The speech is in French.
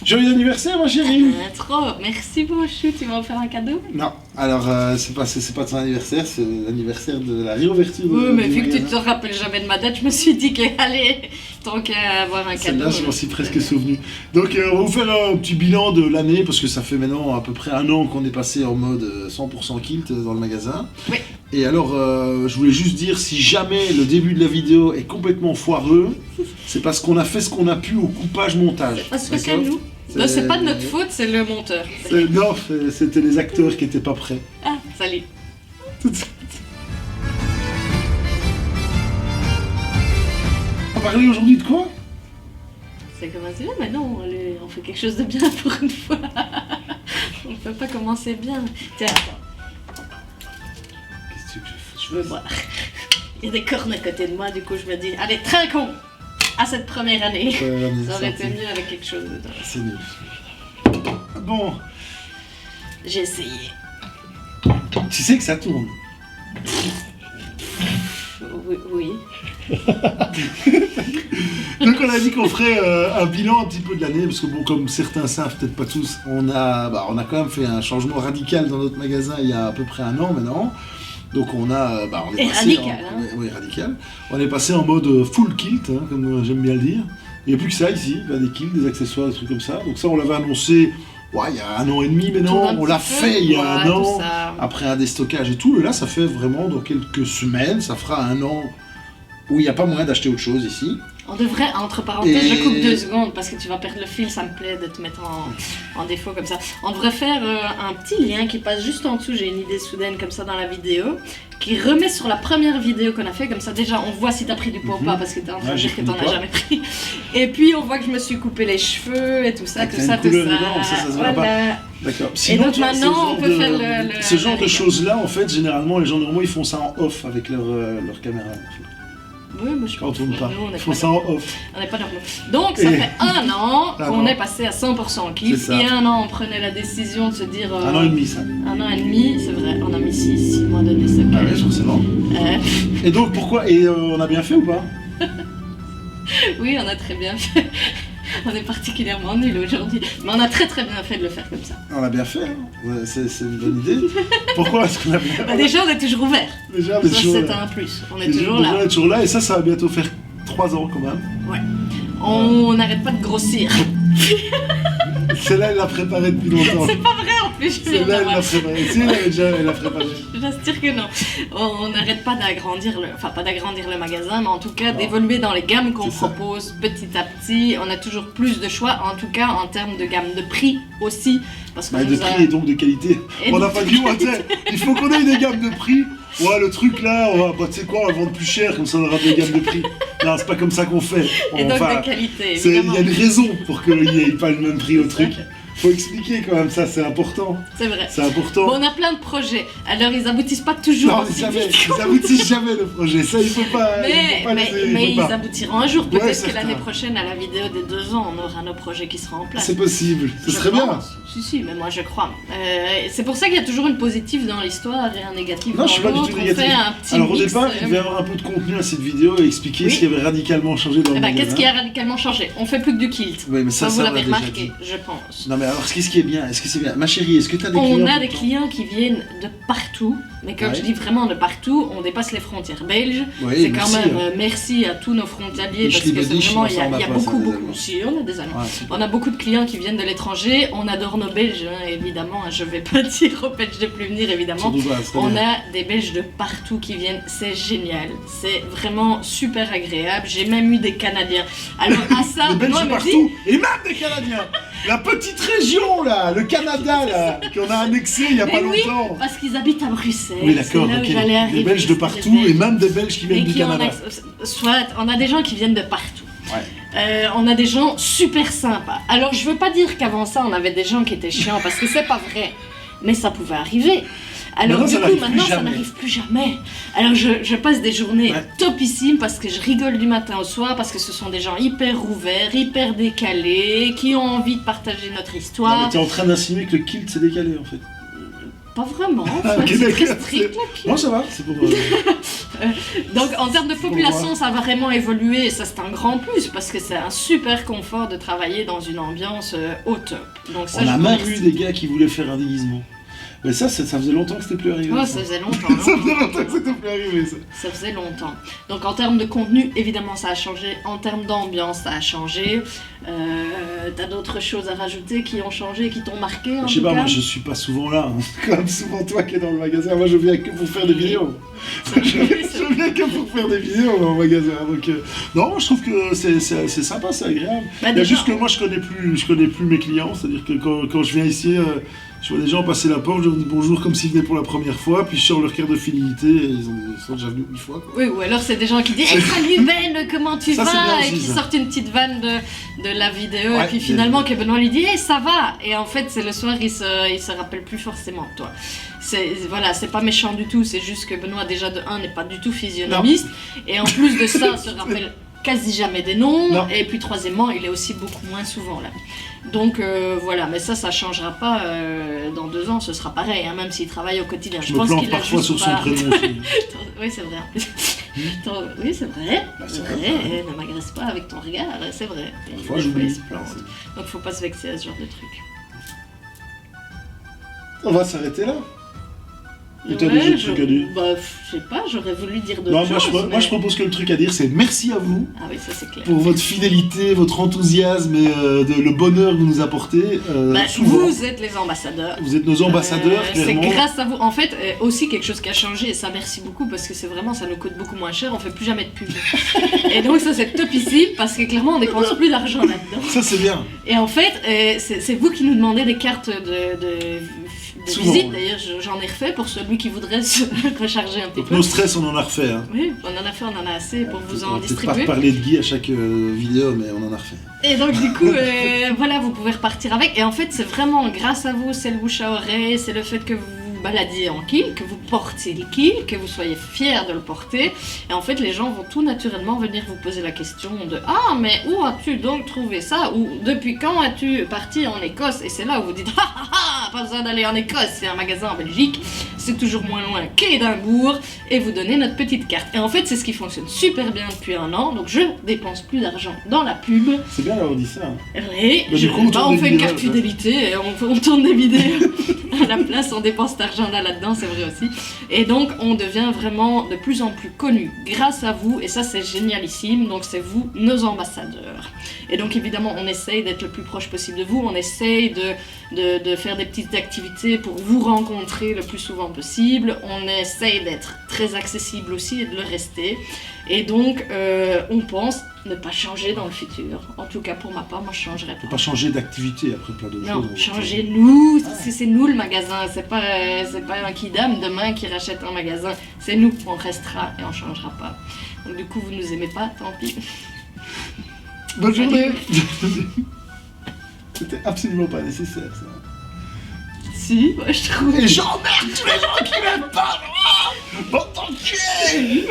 Joyeux anniversaire, ma chérie. Trop, merci mon chou, tu m'as offert un cadeau? Non, alors c'est pas ton anniversaire, c'est l'anniversaire de la réouverture. Oui, mais du vu que tu magasin. te rappelles jamais de ma date, je me suis dit que, allez, tant qu'à avoir un cadeau. Celle-là, je m'en suis presque souvenu. Donc, on va vous faire un petit bilan de l'année, parce que ça fait maintenant à peu près un an qu'on est passé en mode 100% kilt dans le magasin. Oui. Et alors, je voulais juste dire, si jamais le début de la vidéo est complètement foireux, c'est parce qu'on a fait ce qu'on a pu au coupage-montage. Parce que c'est d'accord? nous. Non, c'est pas de notre faute, c'est le monteur. Non, c'était les acteurs qui étaient pas prêts. Ah, salut. Tout de suite. On va parler aujourd'hui de quoi? C'est commencé bien, mais non, on fait quelque chose de bien pour une fois. On peut pas commencer bien. Tiens, attends, Qu'est-ce que tu veux que je fasse? je veux boire. Il y a des cornes à côté de moi, du coup je me dis, allez, trinquons à cette première année. Ça aurait été mieux avec quelque chose dedans. C'est nul. Bon, J'ai essayé. tu sais que ça tourne. Oui, oui. Donc on a dit qu'on ferait un bilan un petit peu de l'année, parce que bon, comme certains savent, peut-être pas tous, on a quand même fait un changement radical dans notre magasin il y a à peu près un an maintenant. Donc on est Et passé radical, hein. oui, radical. On est passé en mode full kilt, hein, comme j'aime bien le dire. Il n'y a plus que ça ici, des kilts, des accessoires, des trucs comme ça. Donc ça on l'avait annoncé il y a un an et demi maintenant, on l'a fait il y a un an, après un déstockage et tout. Et là ça fait vraiment dans quelques semaines, ça fera un an où il n'y a pas moyen d'acheter autre chose ici. On devrait, entre parenthèses, Et- je coupe 2 secondes parce que tu vas perdre le fil, ça me plaît de te mettre en défaut comme ça. On devrait faire un petit lien qui passe juste en dessous, j'ai une idée soudaine comme ça dans la vidéo, qui remet sur la première vidéo qu'on a fait, comme ça déjà on voit si t'as pris du poids ou pas parce que t'es en train de j'ai dire que pris t'en du as poids. jamais pris. Et puis on voit que je me suis coupé les cheveux et tout ça, Avec tout une ça, tout couleur ça. dedans, ça se voit Voilà. D'accord. Et donc tu vois, maintenant, ce on genre peut de- faire le- Ce genre la de règle. choses-là, en fait, généralement, les gens normaux, ils font ça en off avec leur caméra. Oui, mais je Quand on pense tourne que pas. nous, on Ils n'est font pas ça en off. On n'est pas normaux. Donc ça Et- fait un an Ah qu'on non. est passé à 100% kiff. C'est ça. Et un an on prenait la décision de se dire... Un an et demi, ça. Un an et demi, c'est vrai, on a mis 6 mois de déstockage. Ah oui, forcément. Et donc, pourquoi? Et on a bien fait ou pas? Oui, on a très bien fait. On est particulièrement nuls aujourd'hui. Mais on a très très bien fait de le faire comme ça. On a bien fait, hein. Ouais, c'est une bonne idée. Pourquoi est-ce qu'on a bien Bah, déjà, on est toujours ouvert. Déjà, on est Ça, toujours c'est là. un plus. On est Déjà, toujours là. on est toujours là, et ça va bientôt faire 3 ans quand même. Ouais. On n'arrête pas de grossir. Celle-là, elle l'a préparée depuis longtemps. C'est pas vrai en plus. je viens Celle-là, elle d'avoir- l'a préparée. Si, elle l'a préparée. J'assure que non. On n'arrête pas d'agrandir pas d'agrandir le magasin, mais en tout cas Non. d'évoluer dans les gammes qu'on C'est ça. propose petit à petit. On a toujours plus de choix, en tout cas en termes de gamme de prix aussi. Parce qu'on De nous a- prix et donc de qualité. Et On n'a de pas dit, ouais, tu sais, il faut qu'on ait des gammes de prix. Ouais, le truc là, tu sais quoi, on va le vendre plus cher, comme ça on aura des gammes de prix. Non, c'est pas comme ça qu'on fait. Et donc Enfin, de qualité, il y évidemment. a une raison pour qu'il n'y ait pas le même prix au truc. Faut expliquer quand même ça, c'est important. C'est vrai. C'est important. Bon, on a plein de projets. Alors ils aboutissent pas toujours Non, aussi jamais, vite. ils aboutissent jamais le projet. Ça, il faut pas. il faut pas laisser- il faut Mais ils pas. aboutiront un jour. Peut-être Ouais, que certain. l'année prochaine, à la vidéo des 2 ans, on aura nos projets qui seront en place. C'est possible, ce Je serait bien. pense. Si, mais moi je crois. C'est pour ça qu'il y a toujours une positive dans l'histoire et un négatif Non, dans je suis pas du l'autre. tout On négatif. fait un petit Alors au mix, départ, il devait y avoir un peu de contenu à cette vidéo et expliquer Oui. ce qui avait radicalement changé dans le magasin. Qu'est-ce qui a radicalement changé? On fait plus que du kilt. Oui, mais ça, vous on l'avez l'a déjà remarqué, dit. je pense. Non mais alors, qu'est-ce qui est bien? Est-ce que c'est bien? Ma chérie, est-ce que tu as des clients? On a tout des le temps clients qui viennent de partout, mais quand Ouais. je dis vraiment de partout, on dépasse les frontières belges. Oui, C'est quand merci, même hein. merci à tous nos frontaliers Les parce que c'est Schlibedisch, vraiment il y a, on il y a n'a pas ça, beaucoup des beaucoup. Allemands. Si, on a des Allemands. Ouais, super. On a beaucoup de clients qui viennent de l'étranger. On adore nos Belges, hein, évidemment. Je vais pas dire aux Belges de plus venir, évidemment. Surtout pas, c'est On bien. a des Belges de partout qui viennent, c'est génial, c'est vraiment super agréable. J'ai même eu des Canadiens. Alors à ça, Des Belges Benoît me dit, partout, et même des Canadiens. La petite région là, le Canada là, qu'on a annexé il y a pas mais oui, longtemps. parce qu'ils habitent à Bruxelles. Oui, d'accord, c'est là où ok. j'allais arriver. Des Belges de c'est partout des Belges. et même des Belges qui viennent Mais du qui en Canada. soit, on a des gens qui viennent de partout. Ouais. On a des gens super sympas. Alors je veux pas dire qu'avant ça on avait des gens qui étaient chiants parce que c'est pas vrai, mais ça pouvait arriver. Alors Maintenant, du ça coup n'arrive maintenant plus ça jamais. n'arrive plus jamais. Alors je passe des journées Ouais. topissimes parce que je rigole du matin au soir parce que ce sont des gens hyper ouverts, hyper décalés, qui ont envie de partager notre Non, histoire. mais t'es en train d'insinuer que le kilt s'est décalé en fait. pas vraiment. En Ah, fait, ok, c'est très d'accord. strict la pub. Non, ça va, c'est pour... Donc en termes de population, voir. ça va vraiment évoluer et ça c'est un grand plus parce que c'est un super confort de travailler dans une ambiance au top. Donc ça, On je a vous même remercie. eu des gars qui voulaient faire un déguisement. Mais ça faisait longtemps que c'était plus arrivé. Ouais, ça. ça faisait longtemps. Ça faisait longtemps que c'était plus arrivé, ça. Ça faisait longtemps. Donc en termes de contenu, évidemment ça a changé. En termes d'ambiance, ça a changé. T'as d'autres choses à rajouter qui ont changé, qui t'ont marqué en Je sais tout pas, cas. moi je suis pas souvent là. Hein. C'est quand même souvent toi qui es dans le magasin. Moi je viens que pour faire des vidéos. Je viens que pour faire des vidéos en magasin. Donc, non, je trouve que c'est sympa, c'est agréable. Bah, Il y a déjà, juste que moi je connais plus mes clients. C'est-à-dire que quand je viens ici, je vois des gens passer la porte, je leur dis bonjour comme s'ils venaient pour la première fois, puis je sors leur carte de fidélité et ils sont déjà venus 8 fois. Quoi. Oui, ou alors c'est des gens qui disent hey, salut Ben, comment tu Ça, c'est bien vas aussi, et qui ça. sortent une petite vanne de la vidéo Ouais, et puis finalement que Benoît lui dit hey, ça va et en fait c'est le soir il se rappelle plus forcément de toi. C'est pas méchant du tout, c'est juste que Benoît déjà de 1 n'est pas du tout physionomiste et en plus de ça se rappelle quasi jamais des noms Non. et puis troisièmement il est aussi beaucoup moins souvent là. Donc voilà, mais ça changera pas dans 2 ans, ce sera pareil, hein, même s'il travaille au quotidien. Je me plante parfois sur son prénom aussi. Oui, c'est vrai. En plus. Oui, c'est vrai. Bah, c'est c'est vrai. vrai. Ne m'agresse pas avec ton regard, c'est vrai. Parfois, Des j'oublie. il se plante. Donc faut pas se vexer à ce genre de truc. On va s'arrêter là. Ou t'as Ouais, des autres trucs à dire? Bah, je sais pas, j'aurais voulu dire d'autres Non, choses. moi je propose que le truc à dire c'est merci à vous Ah oui, ça c'est clair. pour votre fidélité, votre enthousiasme et le bonheur que vous nous apportez. Bah, Souvent. vous êtes les ambassadeurs. Vous êtes nos ambassadeurs, C'est clairement. grâce à vous. En fait, aussi quelque chose qui a changé, et ça merci beaucoup parce que c'est vraiment, ça nous coûte beaucoup moins cher, on fait plus jamais de pub. Et donc ça c'est topissime parce que clairement on dépense plus d'argent là-dedans. Ça c'est bien. Et en fait, c'est vous qui nous demandez des cartes de Souvent, visite. oui. D'ailleurs, j'en ai refait pour celui qui voudrait se recharger un petit Donc peu. nos stress on en a refait. Hein. Oui, on en a fait, on en a assez pour vous On en va peut-être pas distribuer. parler de Guy à chaque vidéo mais on en a refait. Et donc du coup, voilà, vous pouvez repartir avec. Et en fait, c'est vraiment grâce à vous, c'est le bouche à oreille, c'est le fait que vous vous baladiez en kilt, que vous portiez le kilt, que vous soyez fiers de le porter. Et en fait, les gens vont tout naturellement venir vous poser la question de « Ah, mais où as-tu donc trouvé ça ?» ou « Depuis quand es-tu parti en Écosse ?» Et c'est là où vous dites « Ah, ah, ah, pas besoin d'aller en Écosse, c'est un magasin en Belgique, c'est toujours moins loin qu'Édimbourg. » Et vous donnez notre petite carte. Et en fait, c'est ce qui fonctionne super bien depuis 1 an. Donc je dépense plus d'argent dans la pub. C'est bien d'avoir dit ça. Hein. Et Bah, du coup, on tourne on des fait une vidéos, carte ça. fidélité et on tourne des vidéos à la place, on dépense cet argent là-dedans, c'est vrai aussi. Et donc on devient vraiment de plus en plus connu grâce à vous et ça c'est génialissime, donc c'est vous nos ambassadeurs. Et donc évidemment on essaye d'être le plus proche possible de vous, on essaye de faire des petites activités pour vous rencontrer le plus souvent possible, on essaye d'être très accessible aussi et de le rester. Et donc on pense ne pas changer dans le futur. En tout cas pour ma part, moi je changerai Faut pas. pas changer d'activité après plein d'autres Non, choses. changez-nous, parce que c'est nous le magasin, c'est pas un kidam demain qui rachète un magasin, c'est nous, on restera et on changera pas. Donc du coup vous nous aimez pas, tant pis. Bonne journée. C'était absolument pas nécessaire ça. Si, moi je trouve. Et j'emmerde tous les gens qui m'aiment pas. Bon, t'enculé.